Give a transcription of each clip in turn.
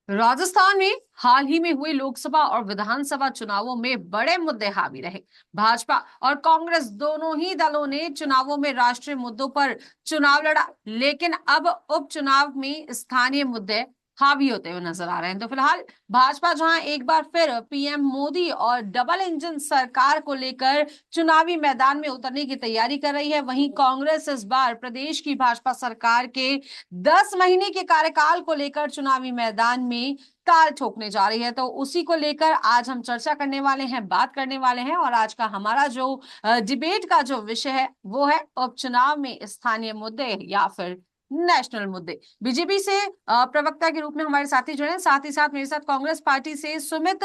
राजस्थान में हाल ही में हुए लोकसभा और विधानसभा चुनावों में बड़े मुद्दे हावी रहे। भाजपा और कांग्रेस दोनों ही दलों ने चुनावों में राष्ट्रीय मुद्दों पर चुनाव लड़ा, लेकिन अब उपचुनाव में स्थानीय मुद्दे हावी होते हुए नजर आ रहे हैं। तो फिलहाल भाजपा जहां एक बार फिर पीएम मोदी और डबल इंजन सरकार को लेकर चुनावी मैदान में उतरने की तैयारी कर रही है, वहीं कांग्रेस इस बार प्रदेश की भाजपा सरकार के 10 महीने के कार्यकाल को लेकर चुनावी मैदान में ताल ठोकने जा रही है। तो उसी को लेकर आज हम चर्चा करने वाले हैं, बात करने वाले हैं। और आज का हमारा जो डिबेट का जो विषय है वो है उपचुनाव में स्थानीय मुद्दे या फिर नेशनल मुद्दे। बीजेपी से प्रवक्ता के रूप में हमारे साथी जुड़े हैं, साथ ही साथ मेरे साथ कांग्रेस पार्टी से सुमित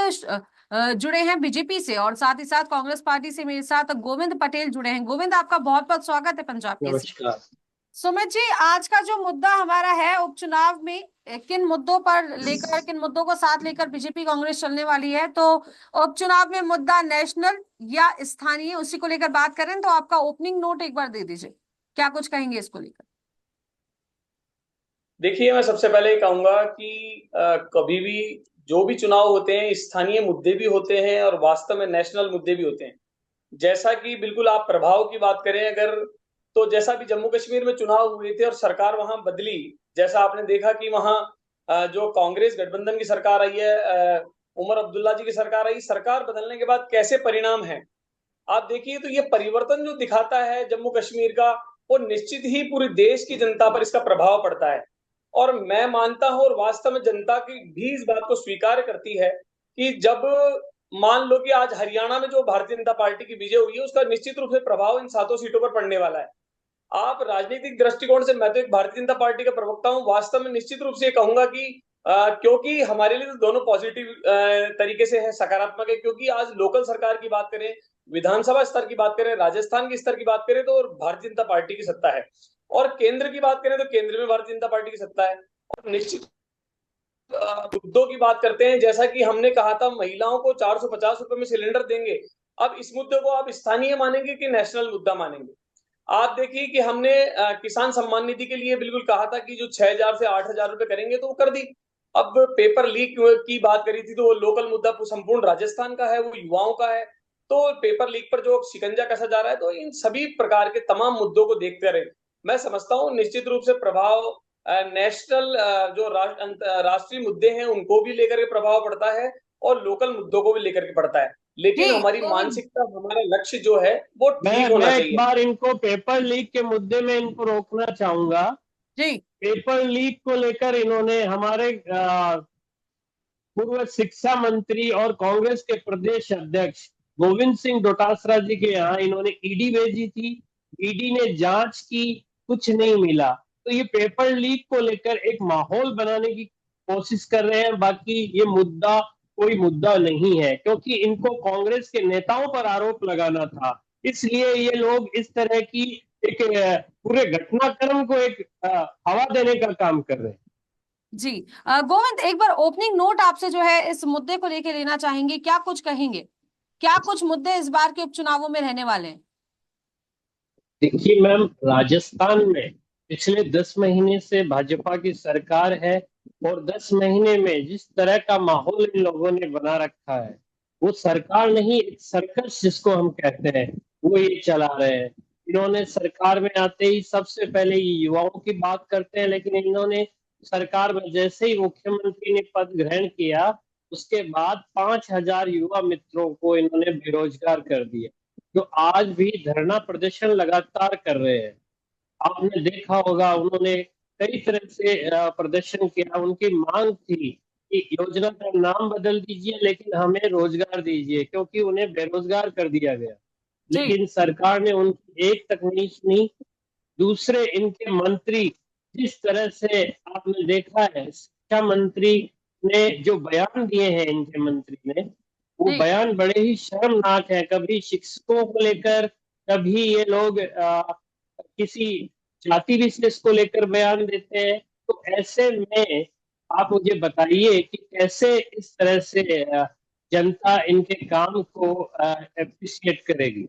जुड़े हैं बीजेपी से, और साथ ही साथ कांग्रेस पार्टी से मेरे साथ गोविंद पटेल जुड़े हैं। गोविंद, आपका बहुत बहुत स्वागत है पंजाब केसरी। नमस्कार। सुमित जी, आज का जो मुद्दा हमारा है उपचुनाव में किन मुद्दों पर लेकर, किन मुद्दों को साथ लेकर बीजेपी कांग्रेस चलने वाली है, तो उपचुनाव में मुद्दा नेशनल या स्थानीय, उसी को लेकर बात करें। तो आपका ओपनिंग नोट एक बार दे दीजिए, क्या कुछ कहेंगे इसको लेकर। देखिए, मैं सबसे पहले ये कहूंगा कि कभी भी जो भी चुनाव होते हैं, स्थानीय मुद्दे भी होते हैं और वास्तव में नेशनल मुद्दे भी होते हैं। जैसा कि बिल्कुल आप प्रभाव की बात करें अगर, तो जैसा भी जम्मू कश्मीर में चुनाव हुए थे और सरकार वहां बदली, जैसा आपने देखा कि वहां जो कांग्रेस गठबंधन की सरकार आई है, उमर अब्दुल्ला जी की सरकार आई, सरकार बदलने के बाद कैसे परिणाम है आप देखिए। तो ये परिवर्तन जो दिखाता है जम्मू कश्मीर का, वो निश्चित ही पूरे देश की जनता पर इसका प्रभाव पड़ता है। और मैं मानता हूं और वास्तव में जनता की भी इस बात को स्वीकार करती है कि जब मान लो कि आज हरियाणा में जो भारतीय जनता पार्टी की विजय हुई है, उसका निश्चित रूप से प्रभाव इन 7 सीटों पर पड़ने वाला है। आप राजनीतिक दृष्टिकोण से, मैं तो एक भारतीय जनता पार्टी का प्रवक्ता हूं, वास्तव में निश्चित रूप से कहूंगा कि क्योंकि हमारे लिए तो दोनों पॉजिटिव तरीके से है, सकारात्मक है। क्योंकि आज लोकल सरकार की बात करें, विधानसभा स्तर की बात करें, राजस्थान के स्तर की बात करें, तो भारतीय जनता पार्टी की सत्ता है। और केंद्र की बात करें तो केंद्र में भारतीय जनता पार्टी की सत्ता है। और निश्चित मुद्दों की बात करते हैं, जैसा कि हमने कहा था महिलाओं को 450 रुपए में सिलेंडर देंगे। अब इस मुद्दे को आप स्थानीय मानेंगे कि नेशनल मुद्दा मानेंगे? आप देखिए कि हमने किसान सम्मान निधि के लिए बिल्कुल कहा था कि जो 6,000 से 8,000 रुपए करेंगे, तो वो कर दी। अब पेपर लीक की बात करी थी, तो वो लोकल मुद्दा संपूर्ण राजस्थान का है, वो युवाओं का है। तो पेपर लीक पर जो शिकंजा कसा जा रहा है, तो इन सभी प्रकार के तमाम मुद्दों को देखते रहे, मैं समझता हूँ निश्चित रूप से प्रभाव नेशनल जो राष्ट्रीय मुद्दे हैं उनको भी लेकर के प्रभाव पड़ता है और लोकल मुद्दों को भी लेकर के पड़ता है। जी लेकिन हमारी गोविंद। मानसिकता, हमारा लक्ष्य जो है वो ठीक मैं होना एक चाहिए। बार इनको पेपर लीक के मुद्दे में इनको रोकना चाहूंगा। जी पेपर लीक को लेकर इन्होंने हमारे पूर्व शिक्षा मंत्री और कांग्रेस के प्रदेश अध्यक्ष गोविंद सिंह डोटासरा जी के यहाँ इन्होंने ईडी भेजी थी। ईडी ने जांच की, कुछ नहीं मिला। तो ये पेपर लीक को लेकर एक माहौल बनाने की कोशिश कर रहे हैं। बाकी ये मुद्दा कोई मुद्दा नहीं है, क्योंकि इनको कांग्रेस के नेताओं पर आरोप लगाना था। इसलिए ये लोग इस तरह की एक पूरे घटनाक्रम को एक हवा देने का काम कर रहे हैं। जी गोविंद, एक बार ओपनिंग नोट आपसे जो है इस मुद्दे को लेकर लेना चाहेंगे, क्या कुछ कहेंगे, क्या कुछ मुद्दे इस बार के उपचुनावों में रहने वाले हैं। देखिए मैम, राजस्थान में पिछले 10 महीने से भाजपा की सरकार है, और 10 महीने में जिस तरह का माहौल इन लोगों ने बना रखा है, वो सरकार नहीं, एक सर्कस जिसको हम कहते हैं, वो ये चला रहे हैं। इन्होंने सरकार में आते ही सबसे पहले ये युवाओं की बात करते हैं, लेकिन इन्होंने सरकार में जैसे ही मुख्यमंत्री ने पद ग्रहण किया, उसके बाद 5,000 युवा मित्रों को इन्होंने बेरोजगार कर दिया, जो आज भी धरना प्रदर्शन लगातार कर रहे हैं। आपने देखा होगा, उन्होंने कई तरह से प्रदर्शन किया। उनकी मांग थी कि योजना का नाम बदल दीजिए, लेकिन हमें रोजगार दीजिए, क्योंकि उन्हें बेरोजगार कर दिया गया। जी लेकिन सरकार ने उनकी एक तक नहीं सुनी। दूसरे इनके मंत्री, जिस तरह से आपने देखा है, शिक्षा मंत्री ने जो बयान दिए हैं इनके मंत्री ने, वो जी बयान बड़े ही शर्मनाक है। कभी शिक्षकों को लेकर, कभी ये लोग किसी जाति विशेष को लेकर बयान देते हैं। तो ऐसे में आप मुझे बताइए कि कैसे इस तरह से जनता इनके काम को अप्रिशिएट करेगी।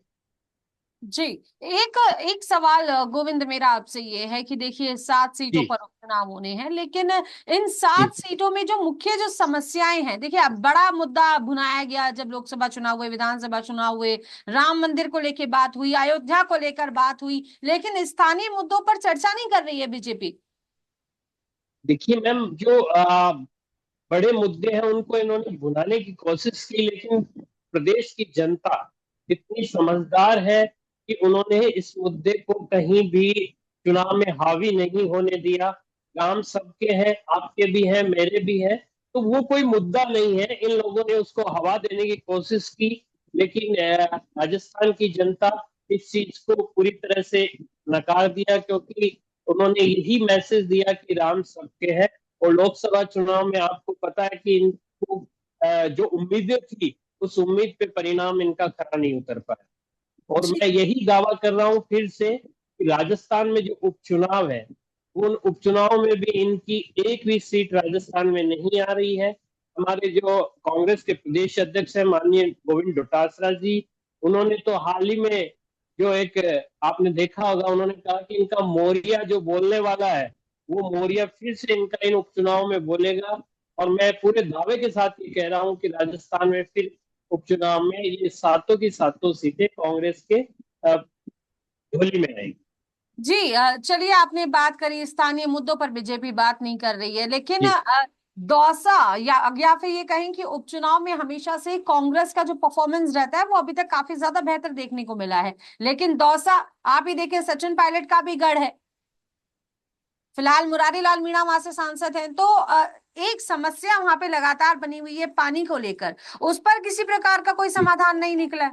जी, एक एक सवाल गोविंद मेरा आपसे ये है कि देखिए 7 सीटों जी पर उपचुनाव होने हैं, लेकिन इन जी 7 सीटों में जो मुख्य जो समस्याएं हैं, देखिए अब बड़ा मुद्दा भुनाया गया जब लोकसभा चुनाव हुए, विधानसभा चुनाव हुए, राम मंदिर को लेकर बात हुई, अयोध्या को लेकर बात हुई, लेकिन स्थानीय मुद्दों पर चर्चा नहीं कर रही है बीजेपी। देखिए मैम, जो बड़े मुद्दे हैं उनको इन्होंने भुनाने की कोशिश की, लेकिन प्रदेश की जनता इतनी समझदार है कि उन्होंने इस मुद्दे को कहीं भी चुनाव में हावी नहीं होने दिया। काम सबके हैं, आपके भी हैं, मेरे भी हैं, तो वो कोई मुद्दा नहीं है। इन लोगों ने उसको हवा देने की कोशिश की, लेकिन राजस्थान की जनता इस चीज को पूरी तरह से नकार दिया, क्योंकि उन्होंने यही मैसेज दिया कि राम सबके है। और लोकसभा चुनाव में आपको पता है कि इनको जो उम्मीदें थी, उस उम्मीद पे परिणाम इनका खरा नहीं उतर पाया। और जी। मैं यही दावा कर रहा हूं फिर से कि राजस्थान में जो उपचुनाव है, उन उपचुनाव में भी इनकी एक भी सीट राजस्थान में नहीं आ रही है। हमारे जो कांग्रेस के प्रदेश अध्यक्ष हैं माननीय गोविंद डोटासरा जी, उन्होंने तो हाल ही में जो एक आपने देखा होगा, उन्होंने कहा कि इनका मोरिया जो बोलने वाला है, वो मोरिया फिर से इनका इन उपचुनाव में बोलेगा। और मैं पूरे दावे के साथ ये कह रहा हूं कि राजस्थान में फिर उपचुनाव में ये सातों की सातों सीटें कांग्रेस के झोली में रहेंगी। जी, चलिए आपने बात करी स्थानीय मुद्दों पर बीजेपी बात नहीं कर रही है, लेकिन जी दौसा या फिर ये कहें कि उपचुनाव में हमेशा से कांग्रेस का जो परफॉर्मेंस रहता है वो अभी तक काफी ज्यादा बेहतर देखने को मिला है। लेकिन दौसा, आप ही देखिए सचिन पायलट का भी गढ़ है, फिलहाल मुरारी लाल मीणा वहां से सांसद हैं, तो एक समस्या वहां पे लगातार बनी हुई है पानी को लेकर, उस पर किसी प्रकार का कोई जी। समाधान नहीं निकला है।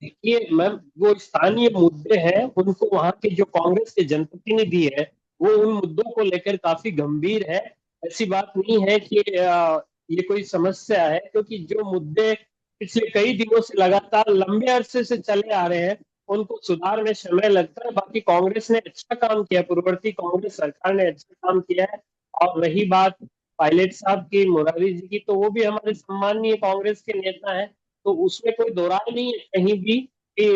देखिए मैम, वो स्थानीय मुद्दे हैं, उनको वहां के जो कांग्रेस के जनप्रतिनिधि है वो उन मुद्दों को लेकर काफी गंभीर है। ऐसी बात नहीं है कि ये कोई समस्या है, क्योंकि जो मुद्दे पिछले कई दिनों से लगातार लंबे अरसे से चले आ रहे हैं, उनको सुधार में समय लगता है। बाकी कांग्रेस ने अच्छा काम किया, पूर्ववर्ती कांग्रेस सरकार ने अच्छा काम किया है। और रही बात पायलट साहब की, मुरारी जी की, तो वो भी हमारे सम्मानीय कांग्रेस के नेता हैं। तो उसमें कोई दो राय नहीं है कहीं भी कि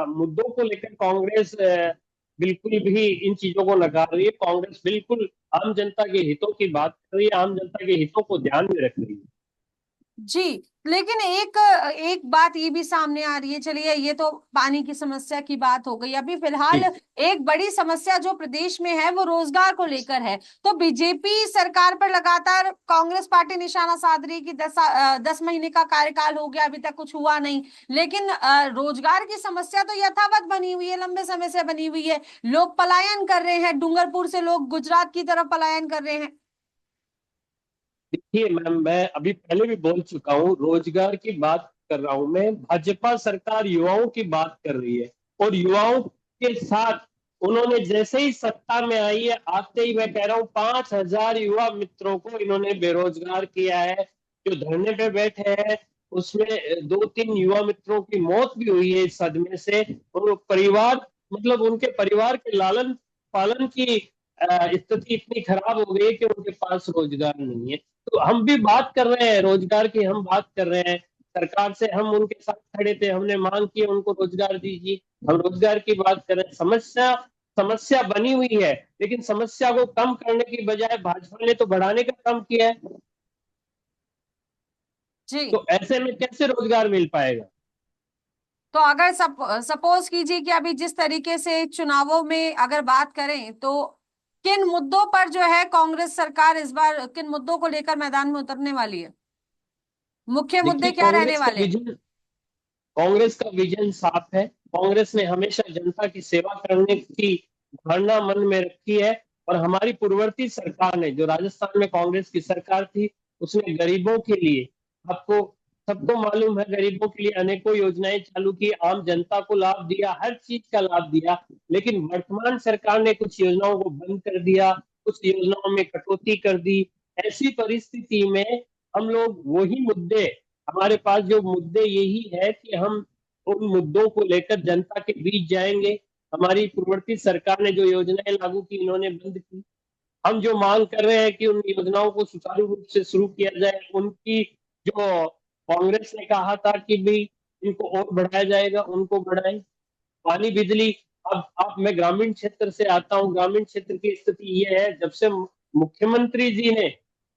मुद्दों को लेकर कांग्रेस बिल्कुल भी इन चीजों को नकार रही है। कांग्रेस बिल्कुल आम जनता के हितों की बात कर रही है, आम जनता के हितों को ध्यान में रख रही है। जी, लेकिन एक एक बात ये भी सामने आ रही है, चलिए ये तो पानी की समस्या की बात हो गई, अभी फिलहाल जी एक बड़ी समस्या जो प्रदेश में है वो रोजगार को लेकर है। तो बीजेपी सरकार पर लगातार कांग्रेस पार्टी निशाना साध रही है कि 10 महीने का कार्यकाल हो गया, अभी तक कुछ हुआ नहीं। लेकिन रोजगार की समस्या तो यथावत बनी हुई है, लंबे समय से बनी हुई है। लोग पलायन कर रहे हैं, डूंगरपुर से लोग गुजरात की तरफ पलायन कर रहे हैं। देखिए मैम, मैं अभी पहले भी बोल चुका हूँ, रोजगार की बात कर रहा हूँ मैं। भाजपा सरकार युवाओं की बात कर रही है, और युवाओं के साथ उन्होंने जैसे ही सत्ता में आई है, आते ही मैं कह रहा हूँ 5,000 युवा मित्रों को इन्होंने बेरोजगार किया है। जो धरने पे बैठे हैं उसमें 2-3 युवा मित्रों की मौत भी हुई है इस सदमे से। और परिवार, मतलब उनके परिवार के लालन पालन की स्थिति इतनी खराब हो गई है कि उनके पास रोजगार नहीं है। तो हम भी बात कर रहे हैं रोजगार की, हम बात कर रहे हैं सरकार से, हम उनके साथ खड़े थे, हमने मांग की उनको रोजगार दीजिए। हम रोजगार की बात कर रहे हैं। समस्या समस्या बनी हुई है, लेकिन समस्या को कम करने की बजाय भाजपा ने तो बढ़ाने का काम किया है। जी, तो ऐसे में कैसे रोजगार मिल पाएगा? तो अगर सपोज कीजिए कि अभी जिस तरीके से चुनावों में अगर बात करें, तो किन मुद्दों पर जो है कांग्रेस सरकार इस बार किन मुद्दों को लेकर मैदान में उतरने वाली है, मुख्य मुद्दे देखिए, क्या रहने वाले हैं? कांग्रेस का विजन साफ है। कांग्रेस ने हमेशा जनता की सेवा करने की धारणा मन में रखी है। और हमारी पूर्ववर्ती सरकार ने, जो राजस्थान में कांग्रेस की सरकार थी, उसने गरीबों के लिए, आपको सबको मालूम है, गरीबों के लिए अनेकों योजनाएं चालू की, आम जनता को लाभ दिया, हर चीज का लाभ दिया। लेकिन वर्तमान सरकार ने कुछ योजनाओं को बंद कर दिया, कुछ योजनाओं में कटौती कर दी। ऐसी परिस्थिति में हम लोग वही मुद्दे, हमारे पास जो मुद्दे यही है कि हम उन मुद्दों को लेकर जनता के बीच जाएंगे। हमारी पूर्ववर्ती सरकार ने जो योजनाएं लागू की, इन्होंने बंद की। हम जो मांग कर रहे हैं कि उन योजनाओं को सुचारू रूप से शुरू किया जाए, उनकी जो कांग्रेस ने कहा था कि भाई इनको और बढ़ाया जाएगा, उनको बढ़ाएं। पानी, बिजली, अब मैं ग्रामीण क्षेत्र से आता हूँ। ग्रामीण क्षेत्र की स्थिति ये है, जब से मुख्यमंत्री जी ने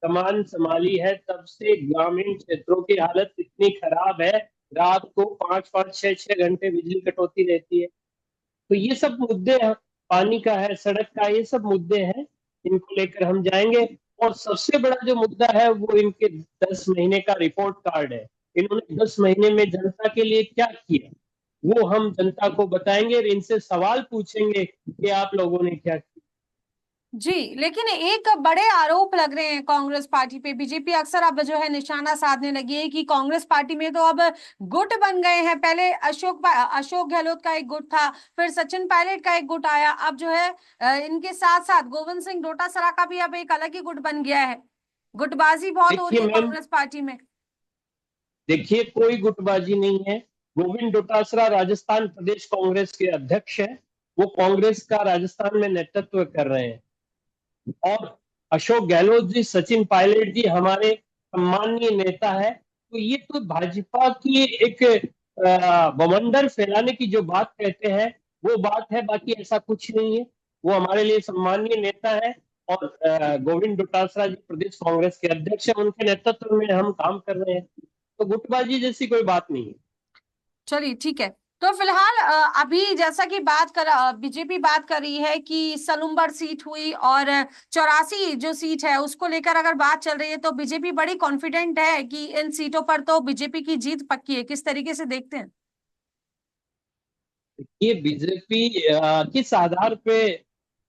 कमान संभाली है तब से ग्रामीण क्षेत्रों की हालत इतनी खराब है, रात को 5-5 6-6 घंटे बिजली कटौती रहती है। तो ये सब मुद्दे हैं, पानी का है, सड़क का, ये सब मुद्दे हैं, इनको लेकर हम जाएंगे। और सबसे बड़ा जो मुद्दा है वो इनके 10 महीने का रिपोर्ट कार्ड है। इन्होंने 10 महीने में जनता के लिए क्या किया, वो हम जनता को बताएंगे और इनसे सवाल पूछेंगे कि आप लोगों ने क्या किया। जी, लेकिन एक बड़े आरोप लग रहे हैं कांग्रेस पार्टी पे। बीजेपी अक्सर अब जो है निशाना साधने लगी है कि कांग्रेस पार्टी में तो अब गुट बन गए हैं। पहले अशोक गहलोत का एक गुट था, फिर सचिन पायलट का एक गुट आया, अब जो है इनके साथ साथ गोविंद सिंह डोटासरा का भी अब एक अलग ही गुट बन गया है। गुटबाजी बहुत हो रही देखिए है मैम, कांग्रेस पार्टी में। देखिए कोई गुटबाजी नहीं है। गोविंद डोटासरा राजस्थान प्रदेश कांग्रेस के अध्यक्ष हैं, वो कांग्रेस का राजस्थान में नेतृत्व कर रहे हैं। और अशोक गहलोत जी, सचिन पायलट जी हमारे सम्माननीय नेता है। तो ये तो भाजपा की एक बवंडर फैलाने की जो बात कहते हैं वो बात है, बाकी ऐसा कुछ नहीं है। वो हमारे लिए सम्माननीय नेता है। और गोविंद डोटासरा जी प्रदेश कांग्रेस के अध्यक्ष हैं, उनके नेतृत्व में हम काम कर रहे हैं। तो गुटबाजी जैसी कोई बात नहीं है। चलिए ठीक है। तो फिलहाल अभी जैसा कि बीजेपी बात कर रही है कि सलूम्बर सीट हुई और 84 जो सीट है उसको लेकर अगर बात चल रही है, तो बीजेपी बड़ी कॉन्फिडेंट है कि इन सीटों पर तो बीजेपी की जीत पक्की है। किस तरीके से देखते हैं? ये बीजेपी किस आधार पे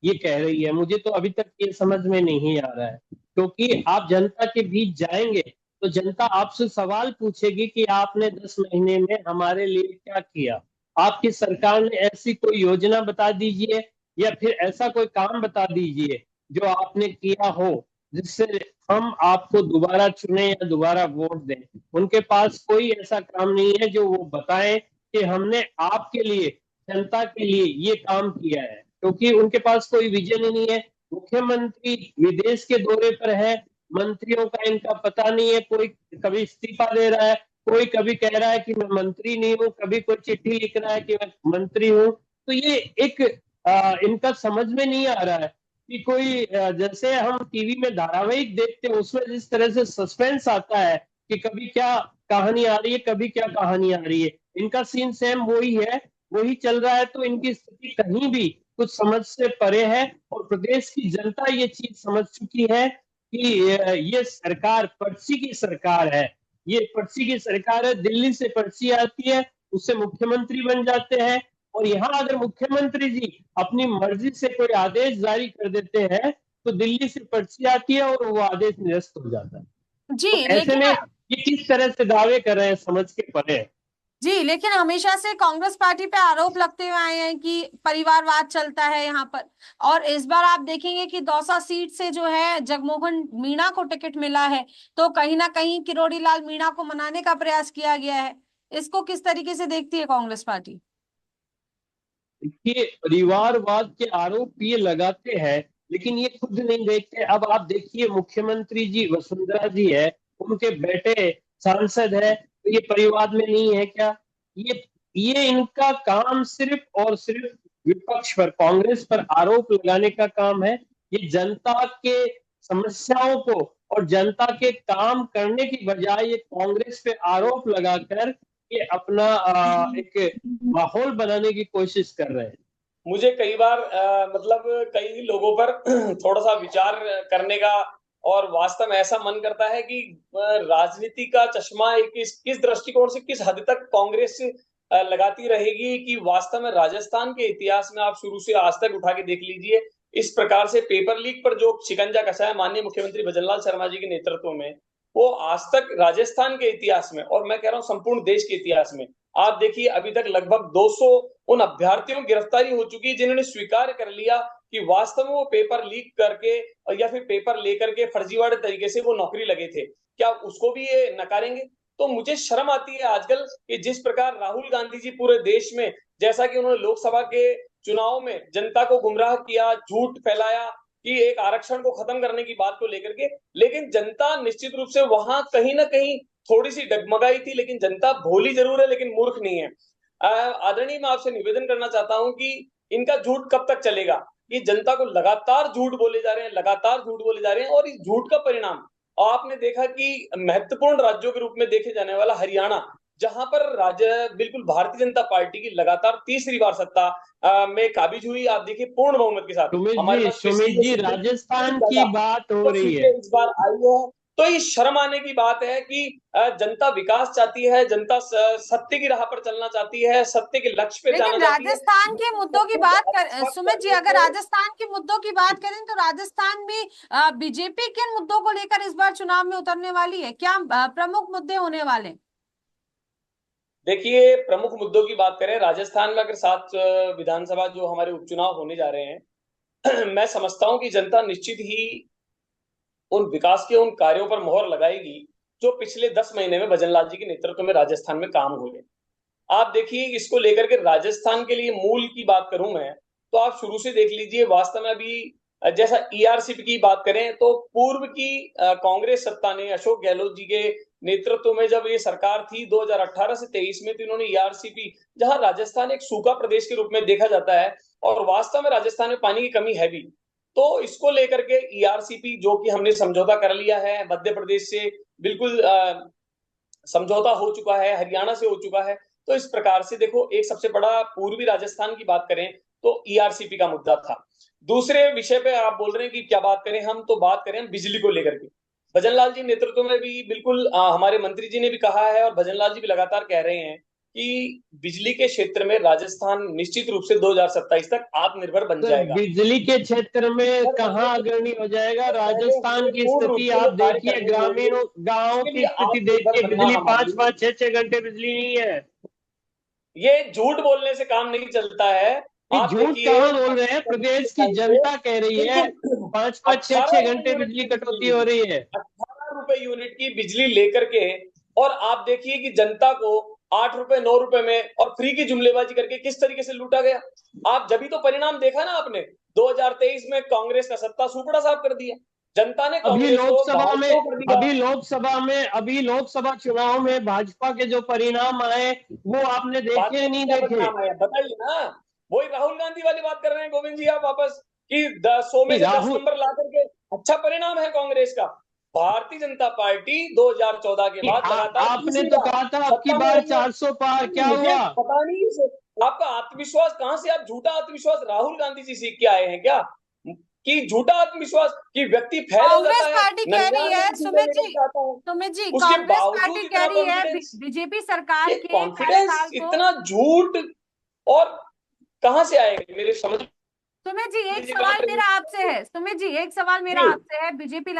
ये कह रही है, मुझे तो अभी तक ये समझ में नहीं आ रहा है। क्योंकि आप जनता के बीच जाएंगे तो जनता आपसे सवाल पूछेगी कि आपने 10 महीने में हमारे लिए क्या किया। आपकी सरकार ने ऐसी कोई योजना बता दीजिए या फिर ऐसा कोई काम बता दीजिए जो आपने किया हो जिससे हम आपको दोबारा चुने या दोबारा वोट दें। उनके पास कोई ऐसा काम नहीं है जो वो बताएं कि हमने आपके लिए, जनता के लिए ये काम किया है। क्योंकि उनके पास कोई विजन ही नहीं है। मुख्यमंत्री विदेश के दौरे पर है, मंत्रियों का इनका पता नहीं है। कोई कभी इस्तीफा दे रहा है, कोई कभी कह रहा है कि मैं मंत्री नहीं हूँ, कभी कोई चिट्ठी लिख रहा है कि मैं मंत्री हूँ। तो ये एक इनका समझ में नहीं आ रहा है कि कोई जैसे हम टीवी में धारावाहिक देखते हैं उसमें जिस तरह से सस्पेंस आता है कि कभी क्या कहानी आ रही है, कभी क्या कहानी आ रही है, इनका सीन सेम वही है, वही चल रहा है। तो इनकी स्थिति कहीं भी कुछ समझ से परे है। और प्रदेश की जनता ये चीज समझ चुकी है कि ये सरकार पर्ची की सरकार है। ये पर्ची की सरकार है, दिल्ली से पर्ची आती है, उससे मुख्यमंत्री बन जाते हैं। और यहाँ अगर मुख्यमंत्री जी अपनी मर्जी से कोई आदेश जारी कर देते हैं तो दिल्ली से पर्ची आती है और वो आदेश निरस्त हो जाता है। जी तो ऐसे लेकिन में ये किस तरह से दावे कर रहे हैं, समझ के परे है। जी लेकिन हमेशा से कांग्रेस पार्टी पे आरोप लगते हुए आए हैं कि परिवारवाद चलता है यहाँ पर। और इस बार आप देखेंगे कि दौसा सीट से जो है जगमोहन मीणा को टिकट मिला है, तो कहीं ना कहीं किरोड़ी लाल मीणा को मनाने का प्रयास किया गया है। इसको किस तरीके से देखती है कांग्रेस पार्टी? ये परिवारवाद के आरोप ये लगाते हैं, लेकिन ये खुद नहीं देखते। अब आप देखिए, मुख्यमंत्री जी वसुंधरा जी है, उनके बेटे सांसद है, तो ये परिवार में नहीं है क्या? ये इनका काम सिर्फ और सिर्फ विपक्ष पर, कांग्रेस पर आरोप लगाने का काम है। ये जनता के समस्याओं को और जनता के काम करने की बजाय ये कांग्रेस पे आरोप लगाकर ये अपना एक माहौल बनाने की कोशिश कर रहे हैं। मुझे कई बार मतलब कई लोगों पर थोड़ा सा विचार करने का और वास्तव में ऐसा मन करता है कि राजनीति का चश्मा किस दृष्टिकोण से किस हद तक कांग्रेस लगाती रहेगी, कि वास्तव में राजस्थान के इतिहास में आप शुरू से आज तक उठा के देख लीजिए, इस प्रकार से पेपर लीक पर जो शिकंजा कसा है माननीय मुख्यमंत्री भजनलाल शर्मा जी के नेतृत्व में, वो आज तक राजस्थान के इतिहास में और मैं कह रहा हूं संपूर्ण देश के इतिहास में, आप देखिए अभी तक लगभग 200 उन अभ्यर्थियों की गिरफ्तारी हो चुकी है जिन्होंने स्वीकार कर लिया कि वास्तव में वो पेपर लीक करके या फिर पेपर लेकर के फर्जीवाड़े तरीके से वो नौकरी लगे थे। क्या उसको भी ये नकारेंगे? तो मुझे शर्म आती है आजकल कि जिस प्रकार राहुल गांधी जी पूरे देश में, जैसा कि उन्होंने लोकसभा के चुनाव में जनता को गुमराह किया, झूठ फैलाया कि एक आरक्षण को खत्म करने की बात को लेकर के, लेकिन जनता निश्चित रूप से वहां कहीं ना कहीं थोड़ी सी डगमगाई थी, लेकिन जनता भोली जरूर है लेकिन मूर्ख नहीं है। आदरणीय, मैं आपसे निवेदन करना चाहता हूं कि इनका झूठ कब तक चलेगा। ये जनता को लगातार झूठ बोले जा रहे हैं, लगातार झूठ बोले जा रहे हैं, और इस झूठ का परिणाम आपने देखा कि महत्वपूर्ण राज्यों के रूप में देखे जाने वाला हरियाणा, जहां पर राज्य बिल्कुल भारतीय जनता पार्टी की लगातार तीसरी बार सत्ता में काबिज हुई। आप देखिए पूर्ण बहुमत के साथ हमारे पास सुमित पिछली जी, सीटें राजस्थान की ज्यादा बात हो तो रही है। सीटें इस बार आई है। तो ये शर्म आने की बात है कि जनता विकास चाहती है, जनता सत्य की राह पर चलना चाहती है, सत्य के लक्ष्य पे जाना लेकिन चाहती है। राजस्थान के मुद्दों की बात कर, सुमित जी, अगर को राजस्थान के मुद्दों की बात करें तो राजस्थान में बीजेपी किन मुद्दों को लेकर इस बार चुनाव में उतरने वाली है? क्या प्रमुख मुद्दे होने वाले हैं? देखिए, प्रमुख मुद्दों की बात करें राजस्थान में, अगर 7 विधानसभा जो हमारे उपचुनाव होने जा रहे हैं मैं समझता हूं कि जनता निश्चित ही उन विकास के उन कार्यों पर मोहर लगाएगी जो पिछले 10 महीने में भजनलाल जी के नेतृत्व में राजस्थान में काम हुए। आप देखिए, इसको लेकर के राजस्थान के लिए मूल की बात करूं मैं, तो आप शुरू से देख लीजिए। वास्तव में अभी जैसा ईआरसीपी की बात करें तो पूर्व की कांग्रेस सत्ता ने अशोक गहलोत जी के नेतृत्व में जब ये सरकार थी 2018 से 23 में, तो इन्होंने ईआरसीपी, जहां राजस्थान एक सूखा प्रदेश के रूप में देखा जाता है और वास्तव में राजस्थान में पानी की कमी है भी, तो इसको लेकर के ईआरसीपी जो कि हमने समझौता कर लिया है मध्य प्रदेश से, बिल्कुल समझौता हो चुका है, हरियाणा से हो चुका है। तो इस प्रकार से देखो, एक सबसे बड़ा पूर्वी राजस्थान की बात करें तो ईआरसीपी का मुद्दा था। दूसरे विषय पे आप बोल रहे हैं कि क्या बात करें, हम तो बात करें बिजली को लेकर के। भजनलाल जी नेतृत्व में भी बिल्कुल हमारे मंत्री जी ने भी कहा है और भजनलाल जी भी लगातार कह रहे हैं कि बिजली के क्षेत्र में राजस्थान निश्चित रूप से 2027 तक आत्मनिर्भर बन सर, जाएगा। बिजली के क्षेत्र में सर, कहाँ अग्रणी हो जाएगा? पहले राजस्थान हमने की पूर्ण रूप स्थिति से आप वो कार्य देखिए, करने होंगे, ग्रामीणों गांव इसके की लिए स्थिति आत्मनिर्भर देखिए, बनना बिजली हमारे पांच लिए। पांच छह छह घंटे बिजली नहीं है। ये झूठ बोलने से काम नहीं चलता है। ये आप झूठ देखिए कहाँ बोल रहे हैं? प्रदेश की जनता कह रही है बिल्कुल पांच पांच छह 18 छह रुपए घंटे यूनिट बिजली की कटौती बिजली, हो रही है। 18 रुपए यूनिट की बिजली लेकर के, और आप देखिए कि जनता को 8 रुपए 9 रुपए में और फ्री की जुमलेबाजी करके किस तरीके से लूटा गया। आप जब भी तो परिणाम देखा ना आपने, 2023 में कांग्रेस का सत्ता सुपड़ा साफ कर दिया, जनता ने अभी कांग्रेस को लोकसभा में भाजपा कर दिया। अभी लोकसभा चुनाव में भाजपा के जो परिणाम आए वो आपने देखे भाजपा या को नहीं क्या देखे? परिणाम आया बताइए ना। वही राहुल गांधी वाली बात कर रहे हैं गोविंद जी आप वापस, कि 100 में नहीं, से 10 राहुल, नंबर ला करके अच्छा परिणाम है कांग्रेस का। भारतीय जनता पार्टी 2014 के बाद लगातार आपने तीसरी तो बार कहा था अब की सत्ता में बार रही है। 400 पार, क्या मुझे हुआ? पता नहीं है आपका आत्मविश्वास कहां से, आप झूठा आत्मविश्वास राहुल गांधी जी सीख के आए हैं क्या, कि झूठा आत्मविश्वास कि व्यक्ति फेल हो कांग्रेस जाता है पार्टी कह रही 99 है, की सीटें लेकर के आता है, सुमित जी, उसके कांग्रेस पार्टी बावजूद कह इतना रही है कॉन्फिडेंस, बीजेपी सरकार ये के पहले कॉन्फिडेंस साल को। इतना झूठ और कहां से आएगा मेरे समझ सुमित जी, एक लीजिए कहां सवाल से। मेरा आपसे है, सुमित जी एक सवाल मेरा जी आपसे है। बीजेपी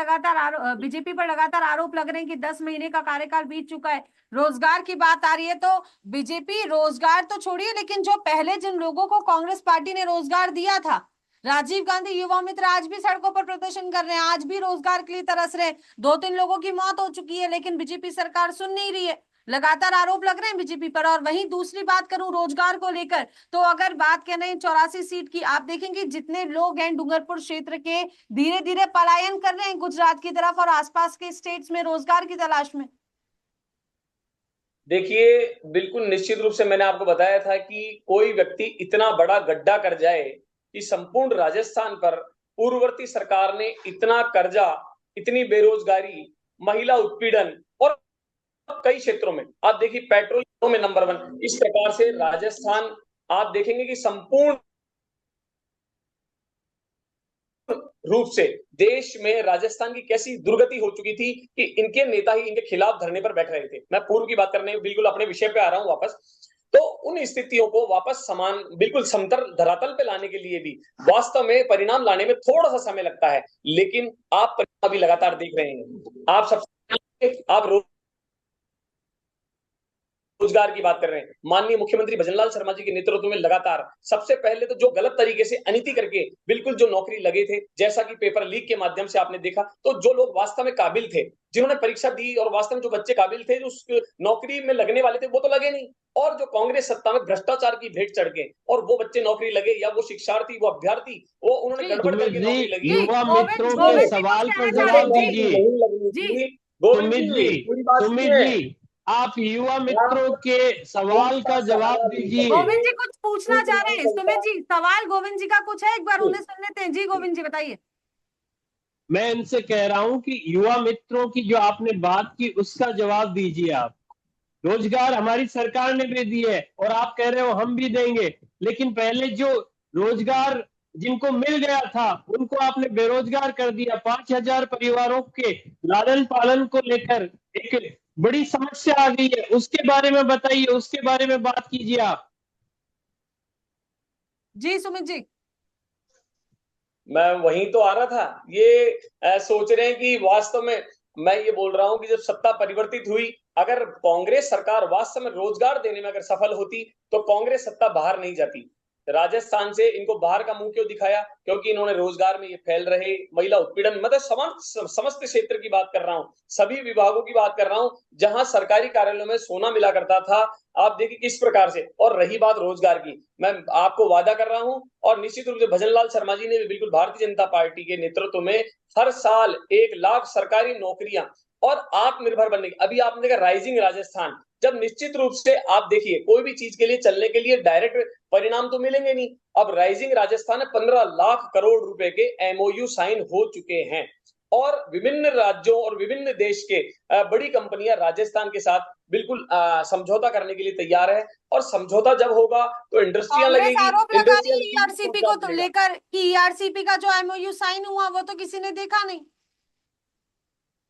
पर लगातार आरोप लग रहे हैं कि 10 महीने का कार्यकाल बीत चुका है, रोजगार की बात आ रही है, तो बीजेपी रोजगार तो छोड़िए, लेकिन जो पहले जिन लोगों को कांग्रेस पार्टी ने रोजगार दिया था, राजीव गांधी युवा मित्र आज भी सड़कों पर प्रदर्शन कर रहे हैं, आज भी रोजगार के लिए तरस रहे हैं। 2-3 लोगों की मौत हो चुकी है, लेकिन बीजेपी सरकार सुन नहीं रही है। लगातार आरोप लग रहे हैं बीजेपी पर। और वहीं दूसरी बात करूं रोजगार को लेकर, तो अगर बात करें 84 सीट की, आप देखेंगे जितने लोग हैं डूंगरपुर क्षेत्र के, धीरे धीरे पलायन कर रहे हैं गुजरात की तरफ और आसपास के स्टेट्स में रोजगार की तलाश में। देखिए, बिल्कुल निश्चित रूप से मैंने आपको बताया था कि कोई व्यक्ति इतना बड़ा गड्ढा कर जाए कि संपूर्ण राजस्थान पर पूर्ववर्ती सरकार ने इतना कर्जा, इतनी बेरोजगारी, महिला उत्पीड़न और कई क्षेत्रों में, आप देखिए पेट्रोल में नंबर 1, इस प्रकार से राजस्थान आप देखेंगे कि संपूर्ण रूप से देश में राजस्थान की कैसी दुर्गति हो चुकी थी कि इनके नेता ही इनके खिलाफ धरने पर बैठ रहे थे। मैं पूर्व की बात करने बिल्कुल अपने विषय पे आ रहा हूं वापस। तो उन स्थितियों को वापस समान बिल्कुल समतल धरातल पे लाने के लिए भी वास्तव में परिणाम लाने में थोड़ा सा समय लगता है, लेकिन आप परिणाम भी लगातार देख रहे हैं। आप सबसे आप रोजगार की बात कर रहे हैं, माननीय मुख्यमंत्री भजनलाल शर्मा जी के नेतृत्व में लगातार सबसे पहले तो जो गलत तरीके से अनीति करके बिल्कुल जो नौकरी लगे थे, जैसा कि पेपर लीक के माध्यम से आपने देखा, तो जो लोग वास्तव में काबिल थे, जिन्होंने परीक्षा दी और वास्तव में जो बच्चे काबिल थे, जो उस नौकरी में लगने वाले थे, वो तो लगे नहीं। और जो कांग्रेस सत्ता में भ्रष्टाचार की भेंट चढ़ के और वो बच्चे नौकरी लगे, या वो शिक्षार्थी, वो अभ्यर्थी, वो उन्होंने गड़बड़ सुमित करके जी, नौकरी लगी। युवा गोविंद मित्रों के गोविंद जी कुछ सवाल कहना पर चाह रहे जवाब हैं नौकरी जी। दीजिए। नहीं लगनी जी थी, गोविंद सुमित जी जी, पूरी बात सुमित सुनिए। जी, आप युवा मैं मित्रों आपको के सवाल उनका का जवाब सवाल दीजिए। गोविंद जी कुछ पूछना कुछ चाह नहीं रहे हैं, चलता। सुमित जी सवाल गोविंद जी का कुछ है, एक बार उन्हें सुन लेते हैं। जी गोविंद जी बताइए। मैं इनसे कह रहा हूं कि युवा मित्रों की जो आपने बात की उसका जवाब दीजिए आप। रोजगार हमारी सरकार ने भी दी है और आप कह रहे हो हम भी देंगे, लेकिन पहले जो रोजगार जिनको मिल गया था उनको आपने बेरोजगार कर दिया। 5,000 परिवारों के लालन पालन को लेकर एक बड़ी समस्या आ गई है, उसके बारे में बताइए, उसके बारे में बात कीजिए आप। जी सुमित जी। मैं वहीं तो आ रहा था। ये सोच रहे हैं कि वास्तव में मैं ये बोल रहा हूं कि जब सत्ता परिवर्तित हुई, अगर कांग्रेस सरकार वास्तव में रोजगार देने में अगर सफल होती तो कांग्रेस सत्ता बाहर नहीं जाती। राजस्थान से इनको बाहर का मुंह क्यों दिखाया? क्योंकि इन्होंने रोजगार में ये फैल रहे महिला उत्पीड़न, मतलब समस्त क्षेत्र की बात कर रहा हूं, सभी विभागों की बात कर रहा हूं, जहां सरकारी कार्यालयों में सोना मिला करता था। आप देखिए किस प्रकार से। और रही बात रोजगार की, मैं आपको वादा कर रहा हूं, और निश्चित रूप से भजनलाल शर्मा जी ने भी बिल्कुल भारतीय जनता पार्टी के नेतृत्व में हर साल 1 लाख सरकारी नौकरियां और आत्मनिर्भर बनने की। अभी आपने देखा राइजिंग राजस्थान, जब निश्चित रूप से आप देखिए कोई भी चीज के लिए चलने के लिए डायरेक्ट परिणाम तो मिलेंगे नहीं। अब राइजिंग राजस्थान में 15 लाख करोड़ रुपए के एमओयू साइन हो चुके हैं, और विभिन्न राज्यों और विभिन्न देश के बड़ी कंपनियां राजस्थान के साथ बिल्कुल समझौता करने के लिए तैयार है। और समझौता जब होगा तो इंडस्ट्रियां कांग्रेस लगेगी, आरोप लगा रही इंडस्ट्रियां है लगेगी तो ईआरसीपी को रोजगार तो मिलेगा। लेकर कि ईआरसीपी का जो एमओयू साइन हुआ वो तो किसी ने देखा नहीं,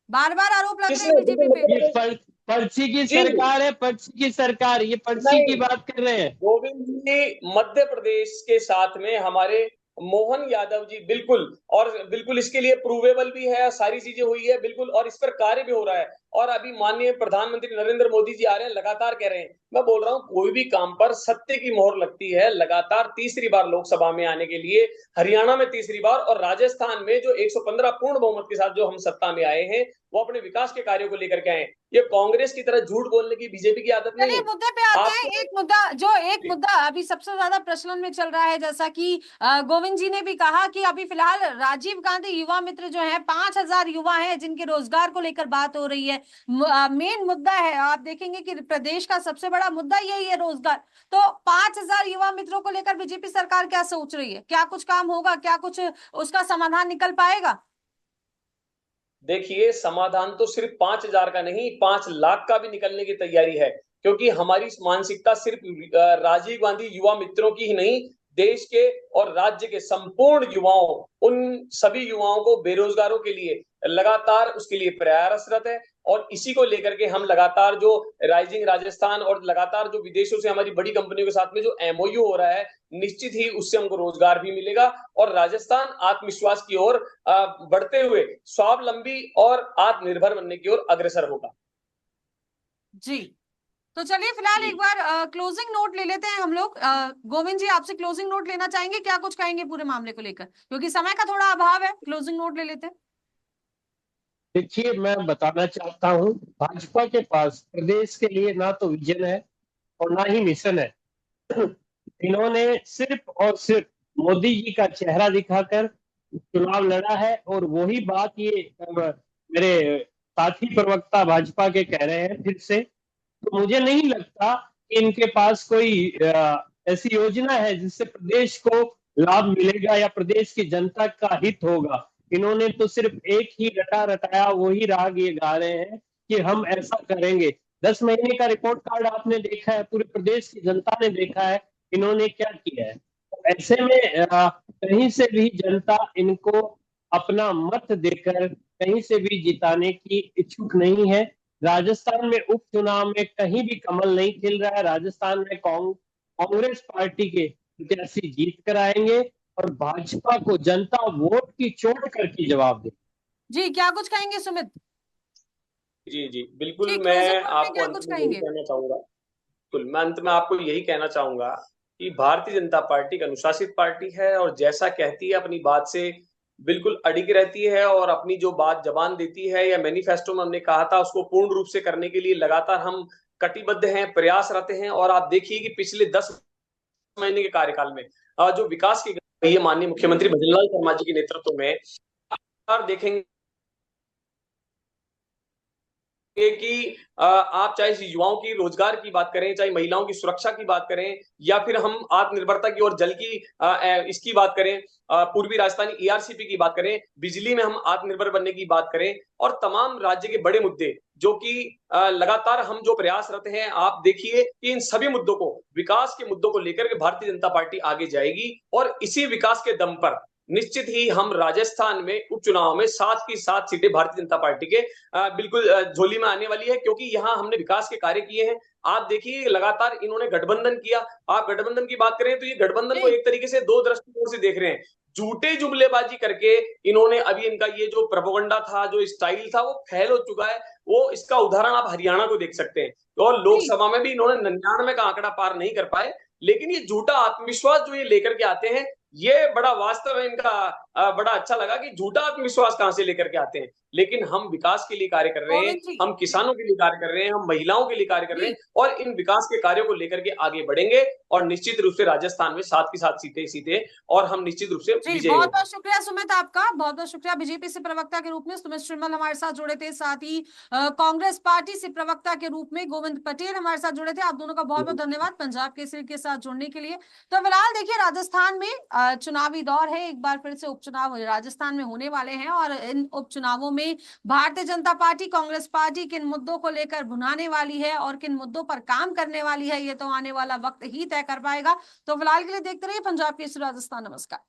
बार बार आरोप लग रहे किसने? हैं बीजेपी पे। ये पर्ची की जी सरकार है, पर्ची की सरकार, ये पर्ची की नहीं, बात कर रहे हैं। गोविंद जी मध्य प्रदेश के साथ में हमारे मोहन यादव जी बिल्कुल, और बिल्कुल इसके लिए प्रूवेबल भी है, सारी चीजें हुई है बिल्कुल, और इस पर कार्य भी हो रहा है। और अभी माननीय प्रधानमंत्री नरेंद्र मोदी जी आ रहे हैं, लगातार कह रहे हैं। मैं बोल रहा हूं कोई भी काम पर सत्य की मोहर लगती है। लगातार तीसरी बार लोकसभा में आने के लिए, हरियाणा में तीसरी बार, और राजस्थान में जो 115 पूर्ण बहुमत के साथ जो हम सत्ता में आए हैं, वो अपने विकास के कार्यों को लेकर के आए। ये कांग्रेस की तरह झूठ बोलने की बीजेपी की आदत नहीं चलिए है। मुद्दे पे आते हैं। आपको एक मुद्दा अभी सबसे ज्यादा प्रचलन में चल रहा है, जैसा कि गोविंद जी ने भी कहा कि अभी फिलहाल राजीव गांधी युवा मित्र जो है 5,000 युवा हैं जिनके रोजगार को लेकर बात हो रही है। मेन मुद्दा है, आप देखेंगे कि प्रदेश का सबसे बड़ा मुद्दा यही है, रोजगार। तो 5,000 युवा मित्रों को लेकर बीजेपी सरकार क्या सोच रही है? क्या कुछ काम होगा? क्या कुछ उसका समाधान निकल पाएगा? देखिए, समाधान तो सिर्फ 5,000 का नहीं, 5 लाख का भी निकलने की तैयारी है। क्योंकि हमारी मानसिकता सिर्फ राजीव गांधी युवा मित्रों की ही नहीं, देश के और राज्य के संपूर्ण युवाओं, उन सभी युवाओं को, बेरोजगारों के लिए लगातार उसके लिए प्रयासरत है। और इसी को लेकर के हम लगातार जो राइजिंग राजस्थान और लगातार जो विदेशों से हमारी बड़ी कंपनियों के साथ में जो एमओयू हो रहा है, निश्चित ही उससे हमको रोजगार भी मिलेगा, और राजस्थान आत्मविश्वास की ओर बढ़ते हुए स्वावलंबी और आत्मनिर्भर बनने की ओर अग्रसर होगा। जी, तो चलिए फिलहाल जी एक बार क्लोजिंग नोट ले लेते हैं हम लोग। गोविंद जी आपसे क्लोजिंग नोट लेना चाहेंगे, क्या कुछ कहेंगे पूरे मामले को लेकर, क्योंकि समय का थोड़ा अभाव है, क्लोजिंग नोट ले लेते हैं। देखिए, मैं बताना चाहता हूं, भाजपा के पास प्रदेश के लिए ना तो विजन है और ना ही मिशन है। इन्होंने सिर्फ और सिर्फ मोदी जी का चेहरा दिखाकर चुनाव लड़ा है, और वही बात ये मेरे साथी प्रवक्ता भाजपा के कह रहे हैं फिर से। तो मुझे नहीं लगता कि इनके पास कोई ऐसी योजना है जिससे प्रदेश को लाभ मिलेगा या प्रदेश की जनता का हित होगा। इन्होंने तो सिर्फ एक ही रटा रटाया वही राग ये गा रहे हैं कि हम ऐसा करेंगे। 10 महीने का रिपोर्ट कार्ड आपने देखा है, पूरे प्रदेश की जनता ने देखा है इन्होंने क्या किया है। तो ऐसे में कहीं से भी जनता इनको अपना मत देकर कहीं से भी जिताने की इच्छुक नहीं है। राजस्थान में उपचुनाव में कहीं भी कमल नहीं खिल रहा है। राजस्थान में कांग्रेस पार्टी के प्रत्याशी जीत कर आएंगे और भाजपा को जनता वोट की चोट करके जवाब दे। जी, क्या कुछ कहेंगे सुमित? जी जी बिल्कुल, जी, क्लोजिंग मैं नोट में आपको क्या अंत कुछ में यही कहेंगे? कहना चाहूंगा। बिल्कुल, मैं अंत में आपको यही कहना चाहूंगा कि भारतीय जनता पार्टी एक अनुशासित पार्टी है, और जैसा कहती है अपनी बात से बिल्कुल अडिग रहती है, और अपनी जो बात जबान देती है या मैनिफेस्टो में हमने कहा था उसको पूर्ण रूप से करने के लिए लगातार हम कटिबद्ध हैं, प्रयासरत हैं। और आप देखिए कि पिछले 10 महीने के कार्यकाल में जो विकास की गई है माननीय मुख्यमंत्री भजनलाल शर्मा जी के नेतृत्व में, आप देखेंगे कि आप चाहे युवाओं की रोजगार की बात करें, चाहे महिलाओं की सुरक्षा की बात करें, या फिर हम आत्मनिर्भरता की और जल की इसकी बात करें, पूर्वी राजस्थानी ईआरसीपी की बात करें, बिजली में हम आत्मनिर्भर बनने की बात करें, और तमाम राज्य के बड़े मुद्दे जो कि लगातार हम जो प्रयासरत हैं, आप देखिए कि इन सभी मुद्दों को, विकास के मुद्दों को लेकर के भारतीय जनता पार्टी आगे जाएगी, और इसी विकास के दम पर निश्चित ही हम राजस्थान में उपचुनाव में 7 की 7 सीटें भारतीय जनता पार्टी के बिल्कुल झोली में आने वाली है, क्योंकि यहाँ हमने विकास के कार्य किए हैं। आप देखिए लगातार इन्होंने गठबंधन किया। आप गठबंधन की बात करें तो ये गठबंधन को जी एक तरीके से दो दृष्टिकोण से देख रहे हैं। झूठे जुमलेबाजी करके इन्होंने, अभी इनका ये जो प्रोपेगेंडा था, जो स्टाइल था, वो फैल हो चुका है। वो इसका उदाहरण आप हरियाणा को देख सकते हैं, और जी लोकसभा में भी इन्होंने 99 का आंकड़ा पार नहीं कर पाए। लेकिन ये झूठा आत्मविश्वास जो ये लेकर के आते हैं, ये बड़ा वास्तव में इनका बड़ा अच्छा लगा कि झूठा आत्मविश्वास कहां से लेकर के आते हैं। लेकिन हम विकास के लिए कार्य कर रहे हैं, गोविंद जी। हम जी किसानों के लिए कार्य कर रहे हैं, हम महिलाओं के लिए कार्य कर रहे जी हैं, और इन विकास के कार्यों को लेकर के आगे बढ़ेंगे, और निश्चित रूप से राजस्थान में 7 की 7 सीटें, और हम निश्चित रूप से जी, विजयी बहुत होंगे। बहुत शुक्रिया सुमित आपका, बहुत बहुत शुक्रिया। बीजेपी से प्रवक्ता के रूप में सुमित श्रीमल हमारे साथ जुड़े थे, साथ ही कांग्रेस पार्टी से प्रवक्ता के रूप में गोविंद पटेल हमारे साथ जुड़े थे। आप दोनों का बहुत बहुत धन्यवाद पंजाब केसरी के साथ जुड़ने के लिए। तो फिलहाल देखिए, राजस्थान में चुनावी दौर है, एक बार फिर से उपचुनाव राजस्थान में होने वाले हैं, और इन उपचुनावों में भारतीय जनता पार्टी, कांग्रेस पार्टी किन मुद्दों को लेकर भुनाने वाली है और किन मुद्दों पर काम करने वाली है, ये तो आने वाला वक्त ही तय कर पाएगा। तो फिलहाल के लिए देखते रहिए पंजाब केसरी राजस्थान। नमस्कार।